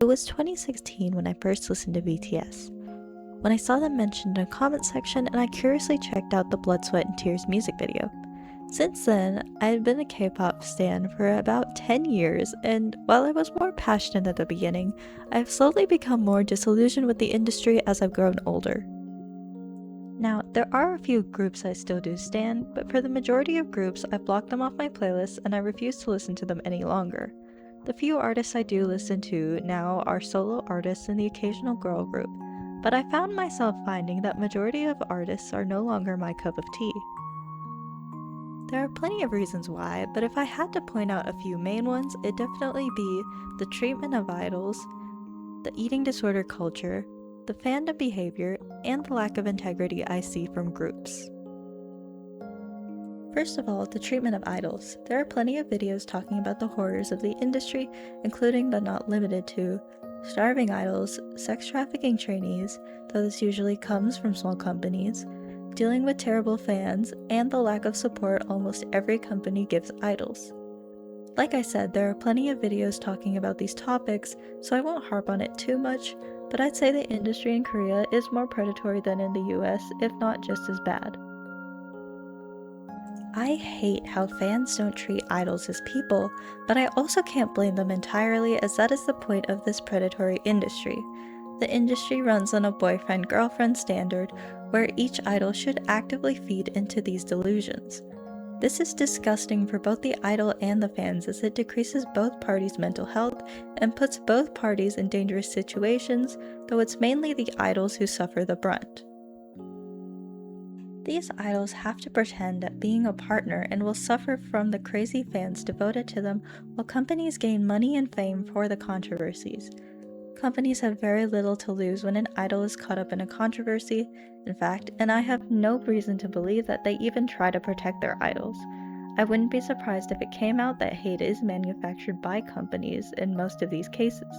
It was 2016 when I first listened to BTS. When I saw them mentioned in a comment section, and I curiously checked out the Blood, Sweat, and Tears music video. Since then, I had been a K-pop stan for about 10 years, and while I was more passionate at the beginning, I've slowly become more disillusioned with the industry as I've grown older. Now, there are a few groups I still do stan, but for the majority of groups, I've blocked them off my playlist and I refuse to listen to them any longer. The few artists I do listen to now are solo artists and the occasional girl group, but I found myself finding that majority of artists are no longer my cup of tea. There are plenty of reasons why, but if I had to point out a few main ones, it'd definitely be the treatment of idols, the eating disorder culture, the fandom behavior, and the lack of integrity I see from groups. First of all, the treatment of idols. There are plenty of videos talking about the horrors of the industry, including but not limited to starving idols, sex trafficking trainees, though this usually comes from small companies, dealing with terrible fans, and the lack of support almost every company gives idols. Like I said, there are plenty of videos talking about these topics, so I won't harp on it too much, but I'd say the industry in Korea is more predatory than in the US, if not just as bad. I hate how fans don't treat idols as people, but I also can't blame them entirely, as that is the point of this predatory industry. The industry runs on a boyfriend-girlfriend standard, where each idol should actively feed into these delusions. This is disgusting for both the idol and the fans, as it decreases both parties' mental health and puts both parties in dangerous situations, though it's mainly the idols who suffer the brunt. These idols have to pretend at being a partner and will suffer from the crazy fans devoted to them, while companies gain money and fame for the controversies. Companies have very little to lose when an idol is caught up in a controversy, in fact, and I have no reason to believe that they even try to protect their idols. I wouldn't be surprised if it came out that hate is manufactured by companies in most of these cases.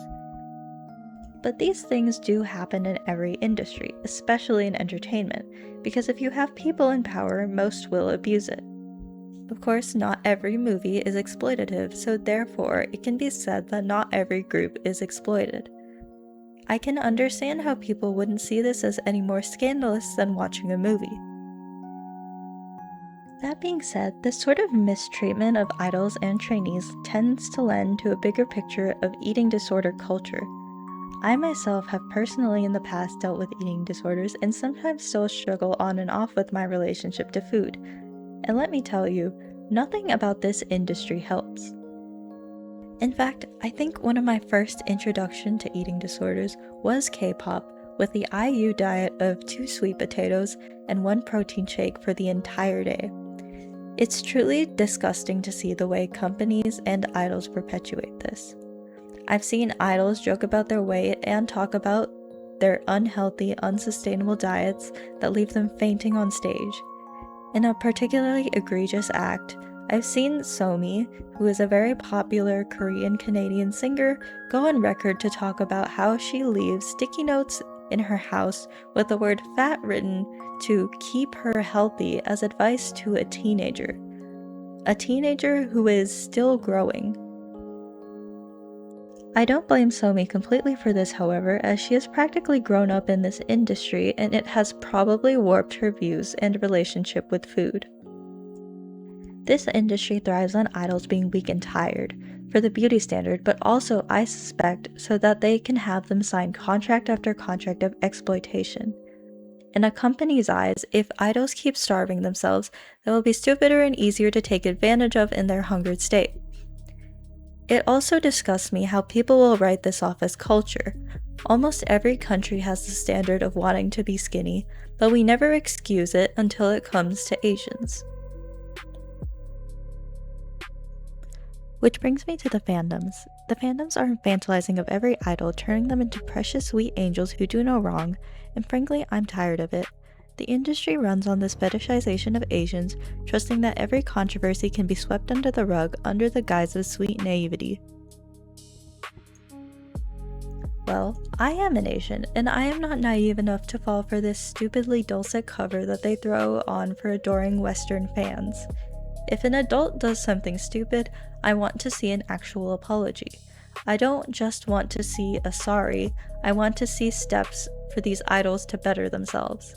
But these things do happen in every industry, especially in entertainment, because if you have people in power, most will abuse it. Of course, not every movie is exploitative, so therefore it can be said that not every group is exploited. I can understand how people wouldn't see this as any more scandalous than watching a movie. That being said, this sort of mistreatment of idols and trainees tends to lend to a bigger picture of eating disorder culture. I myself have personally in the past dealt with eating disorders and sometimes still struggle on and off with my relationship to food. And let me tell you, nothing about this industry helps. In fact, I think one of my first introduction to eating disorders was K-pop, with the IU diet of 2 sweet potatoes and 1 protein shake for the entire day. It's truly disgusting to see the way companies and idols perpetuate this. I've seen idols joke about their weight and talk about their unhealthy, unsustainable diets that leave them fainting on stage. In a particularly egregious act, I've seen Somi, who is a very popular Korean-Canadian singer, go on record to talk about how she leaves sticky notes in her house with the word fat written to keep her healthy as advice to a teenager who is still growing. I don't blame Somi completely for this, however, as she has practically grown up in this industry and it has probably warped her views and relationship with food. This industry thrives on idols being weak and tired, for the beauty standard, but also, I suspect, so that they can have them sign contract after contract of exploitation. In a company's eyes, if idols keep starving themselves, they will be stupider and easier to take advantage of in their hungered state. It also disgusts me how people will write this off as culture. Almost every country has the standard of wanting to be skinny, but we never excuse it until it comes to Asians. Which brings me to the fandoms. The fandoms are infantilizing of every idol, turning them into precious sweet angels who do no wrong, and frankly, I'm tired of it. The industry runs on this fetishization of Asians, trusting that every controversy can be swept under the rug under the guise of sweet naivety. Well, I am an Asian, and I am not naive enough to fall for this stupidly dulcet cover that they throw on for adoring Western fans. If an adult does something stupid, I want to see an actual apology. I don't just want to see a sorry, I want to see steps for these idols to better themselves.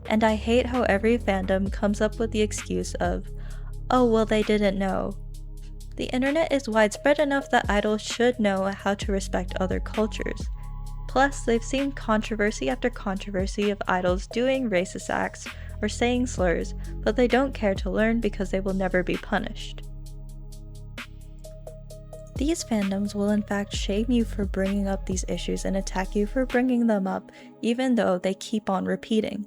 And I hate how every fandom comes up with the excuse of, oh well they didn't know. The internet is widespread enough that idols should know how to respect other cultures. Plus, they've seen controversy after controversy of idols doing racist acts or saying slurs, but they don't care to learn because they will never be punished. These fandoms will in fact shame you for bringing up these issues and attack you for bringing them up, even though they keep on repeating.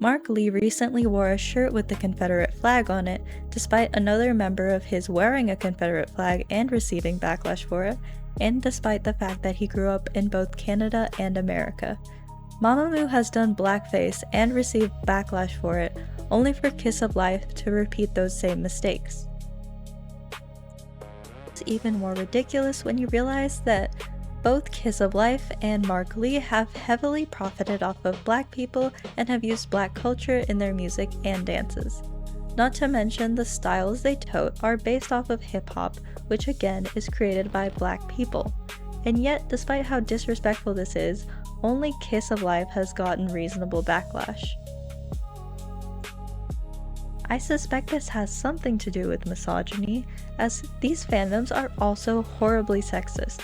Mark Lee recently wore a shirt with the Confederate flag on it, despite another member of his wearing a Confederate flag and receiving backlash for it, and despite the fact that he grew up in both Canada and America. Mamamoo has done blackface and received backlash for it, only for Kiss of Life to repeat those same mistakes. It's even more ridiculous when you realize that both Kiss of Life and Mark Lee have heavily profited off of black people and have used black culture in their music and dances. Not to mention the styles they tote are based off of hip-hop, which again is created by black people. And yet, despite how disrespectful this is, only Kiss of Life has gotten reasonable backlash. I suspect this has something to do with misogyny, as these fandoms are also horribly sexist.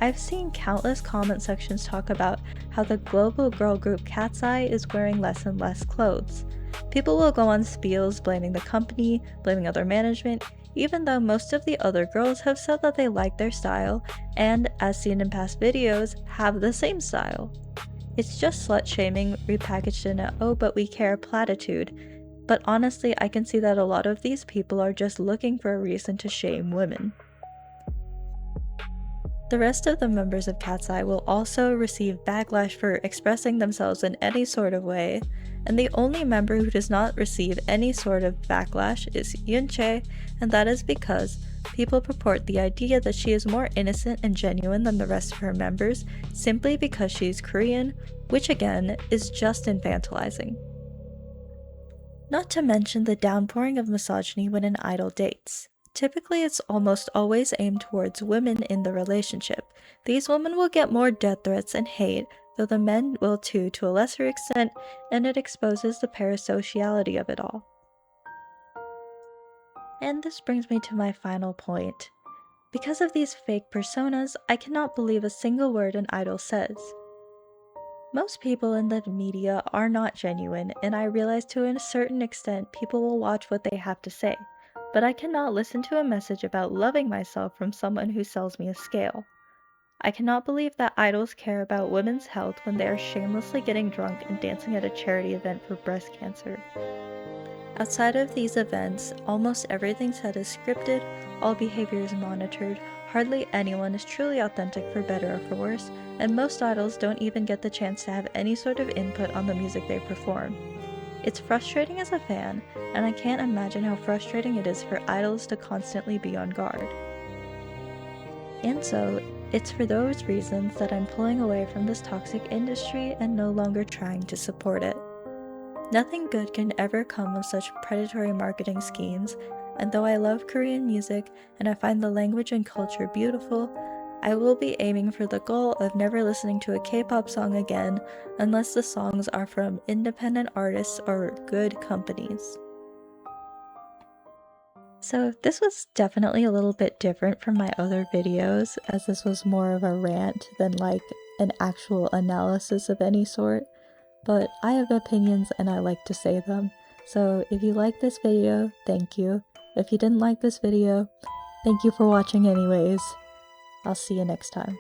I've seen countless comment sections talk about how the global girl group Cat's Eye is wearing less and less clothes. People will go on spiels blaming the company, blaming other management, even though most of the other girls have said that they like their style and, as seen in past videos, have the same style. It's just slut-shaming repackaged in a "oh but we care" platitude, but honestly I can see that a lot of these people are just looking for a reason to shame women. The rest of the members of Cat's Eye will also receive backlash for expressing themselves in any sort of way, and the only member who does not receive any sort of backlash is Yoonchae, and that is because people purport the idea that she is more innocent and genuine than the rest of her members simply because she is Korean, which again is just infantilizing. Not to mention the downpouring of misogyny when an idol dates. Typically, it's almost always aimed towards women in the relationship. These women will get more death threats and hate, though the men will too to a lesser extent, and it exposes the parasociality of it all. And this brings me to my final point. Because of these fake personas, I cannot believe a single word an idol says. Most people in the media are not genuine, and I realize to a certain extent people will watch what they have to say. But I cannot listen to a message about loving myself from someone who sells me a scale. I cannot believe that idols care about women's health when they are shamelessly getting drunk and dancing at a charity event for breast cancer. Outside of these events, almost everything said is scripted, all behavior is monitored, hardly anyone is truly authentic for better or for worse, and most idols don't even get the chance to have any sort of input on the music they perform. It's frustrating as a fan, and I can't imagine how frustrating it is for idols to constantly be on guard. And so, it's for those reasons that I'm pulling away from this toxic industry and no longer trying to support it. Nothing good can ever come of such predatory marketing schemes, and though I love Korean music and I find the language and culture beautiful, I will be aiming for the goal of never listening to a K-pop song again unless the songs are from independent artists or good companies. So this was definitely a little bit different from my other videos, as this was more of a rant than like an actual analysis of any sort, but I have opinions and I like to say them. So if you like this video, thank you. If you didn't like this video, thank you for watching anyways. I'll see you next time.